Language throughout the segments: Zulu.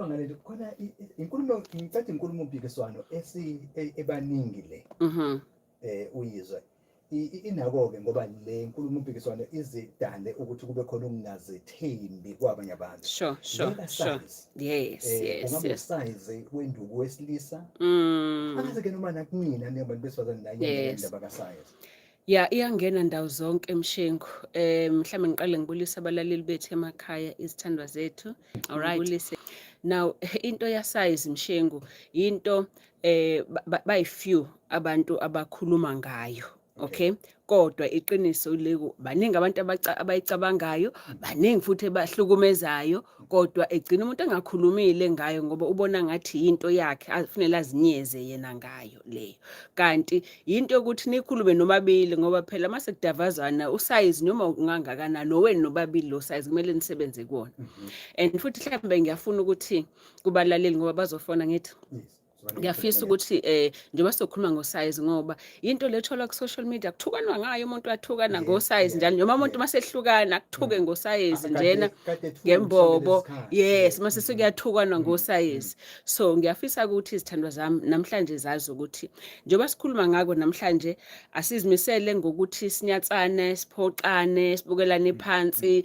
Ngale khona inkulumo ngicela inkulumo mpikiswano ebaningi le uyizwe inako-ke ngoba le nkulumo mpikiswano izidale ukuthi kube khona ukungazethembi kwabanye abantu. Sure. Yes. Ungaba usayizi wenduku wesilisa angaze-ke noma nakunina ningabantu besifazane nayiyena indaba kasayizi. Ya iyangena ndawo zonke Mshengu. Mhlawumbe ngiqale ngibulisa abalaleli bethu emakhaya izithandwa zethu. Alright. Now into yasize Mshengu into by few abantu abakhuluma ngayo. Okay, kodwa iqiniso leku baningi abantu abayicabangayo, baningi futhi abahlukumezayo, kodwa egcina umuntu engakhulumile ngayo ngoba ubona ngathi into yakhe afanele azinyeze yena ngayo leyo. Kanti into yokuthi nikhulume nomabili ngoba phela mase kudavazana usize noma ungangakana nowena nobabili lo size kumele nisebenze kuona. And futhi mhlambe ngiyafuna ukuthi kubalaleli ngoba bazofona ngithi ngiyafisa ukuthi njengoba sokhuluma ngosize ngoba into lethola ku social media kuthukanwa ngayo umuntu athukana ngosize njalo noma umuntu masehlukana kuthuke ngosize njena ngembobo. Yes, mase sekuyathukanwa ngosize. So ngiyafisa ukuthi izithandwa zami namhlanje zazi ukuthi njengoba sikhuluma ngako namhlanje asizimisele ngokuthi sinyatsane siphoqane sibukelane phansi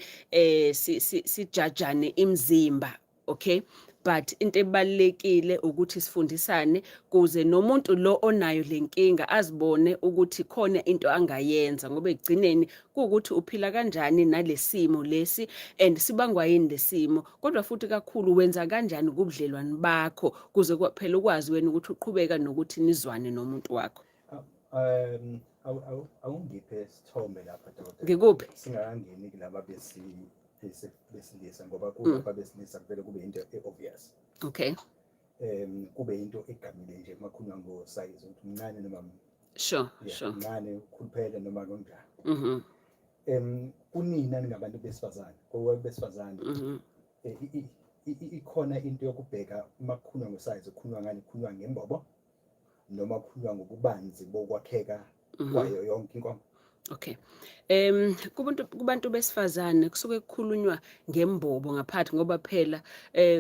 sijajane imizimba. Okay, but into ebalekile ukuthi sifundisane kuze nomuntu lo onayo lenkinga azibone ukuthi khona into angayenza ngoba egcineni ukuthi uphila kanjani nalesimo lesi and sibangwa yini lesimo kodwa futhi kakhulu wenza kanjani kubudlelwane bakho kuze phela ukwazi wena ukuthi uqhubeka nokuthi nizwane nomuntu wakho. Awungiphe sithombe lapha Dr. Ngikuphi? Singakangeni kulaba besilisa ngoba kulaba besilisa vele kube into obvious. Okay. Kube into egamile nje makhulunywa ngosize ukuthi mncane noma sure. Mncane kuphela noma kanjani. Kunina ningabantu besifazane ngoba besifazane ikhona into yokubheka makhulunywa ngosize kukhulunywa ngani kukhulunywa ngembobo noma kukhulunywa ngokubanzi bokwakheka kwayo yonke inkonzo. Okay. Kubantu besifazane kusuke kukhulunywa ngembobo ngaphathi ngoba phela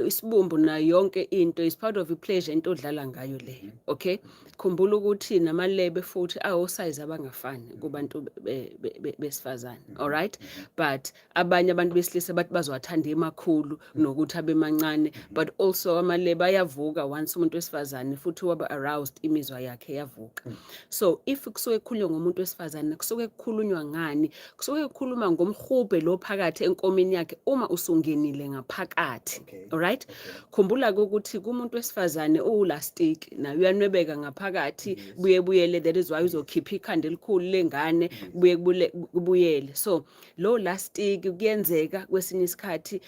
isibumbu na yonke into is part of a pleasure into odlala ngayo le. Okay, khumbula ukuthi namalebe futhi awosize abangafani kubantu besifazane. All right, but abanye abantu besilisa bathi bazowathanda emakhulu nokuthi abe mancane, but also amalebe ayavuka once umuntu wesifazane futhi waba aroused imizwa yakhe yavuka. So if kusuke kukhulunywa ngomuntu wesifazane kusuke kukhulunywa ngani kusuke kukhuluma ngomhubhe lo phakathi enkomeni yakhe uma usungenile ngaphakathi. All right, khumbula ukuthi kumuntu wesifazane ulastic na uyanwebeka ngaphakathi buyele that is why uzokhipha ikhanda elikhulu lengane kubuyele. So lo lastic kuyenzeka kwesinye isikhathi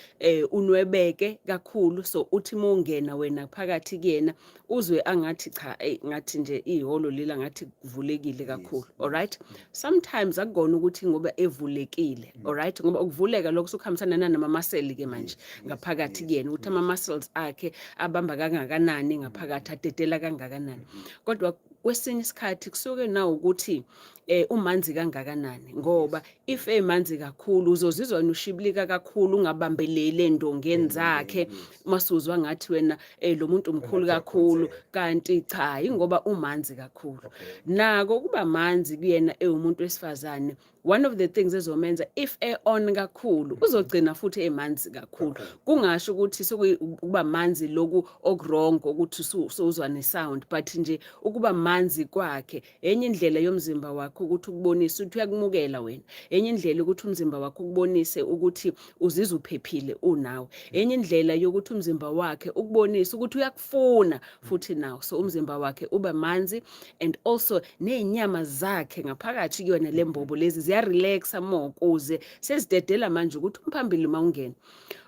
unwebeke kakhulu so uthi mungena wena phakathi kuyena uzwe angathi cha ngathi nje iholo lila ngathi kuvulekile kakhulu. All right, sometimes akugona ukuthi ngoba evulekile. All right, ngoba ukuvuleka lokho sokuhambisana nama muscle ke manje ngaphakathi kuyena ukuthi ama muscles akhe abamba kangakanani ngaphakathi adedela kangakanani. Kodwa kwesinye isikhathi kusuke na ukuthi umanzi kangakanani ngoba if emanzi kakhulu uzozizwa ushibilika kakhulu ungabambelele endongeni zakhe masuzwa ngathi wena lo muntu umkhulu kakhulu kanti cha ingoba umanzi kakhulu. Nako kuba manzi kuyena umuntu wesifazane one of the things ezomenza if on kakhulu uzogcina futhi emanzi kakhulu kungasho ukuthi sokuba manzi loku okurongo ukuthi usuzwa nesound but nje ukuba manzi kwakhe enye indlela yomzimba wakhe ukuthi ukubonise ukuthi uyakumukela wena enye indlela ukuthi umzimba wakhe ukubonise ukuthi uzizwa uphephile unawe enye indlela yokuthi umzimba wakhe ukubonise ukuthi uyakufuna futhi nawe so umzimba wakhe uba manzi and also nezinyama zakhe ngaphakathi kuyona lembobo lezi ziya relaxa more kuze sezidedela manje ukuthi umphambili mawungena.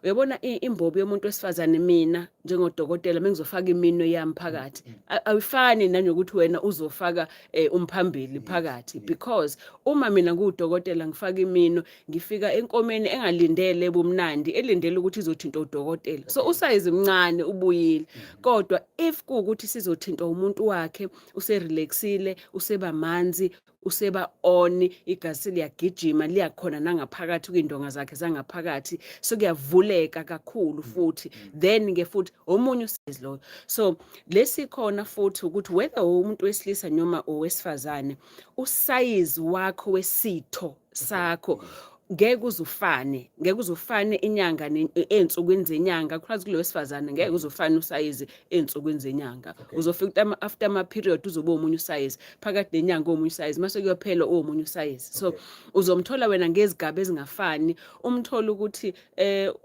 Uyabona imbobo yomuntu wesifazane mina njengodokotela mengizofaka imino yami phakathi awufani nanokuthi wena uzofaka umphambili phakathi because uma mina ngudokotela ngifaka imino ngifika enkomeni engalindele ebumnandi elindele ukuthi izothinta udokotela so usize mncane ubuyile kodwa if kuukuthi sizothinta umuntu wakhe userelaxile useba manzi useba on igazi liyagijima liyakhona nangaphakathi kwindonga zakhe zangaphakathi so kuyavula ukubaleka kakhulu futhi then ke futhi omunye usize lo. So lesikhona futhi ukuthi whether umuntu wesilisa noma owesifazane usize wakho wesitho sakho ngeke uzufane inyanga ensukwini zenyanga kuchaza kulo wesifazane ngeke uzufane usayizi ensukwini zenyanga uzofika after ama period uzobe umunye usayizi phakathi nenyanga omunye usayizi mase kuyophela omunye usayizi so uzomthola wena ngezigaba ezingafani umthola ukuthi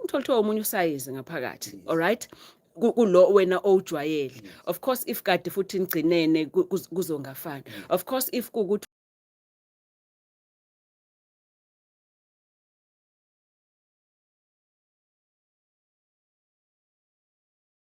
umthola omunye usayizi ngaphakathi alright kulo wena owujwayele of course if kade futhi ingcinene kuzongafani of course if kukuthi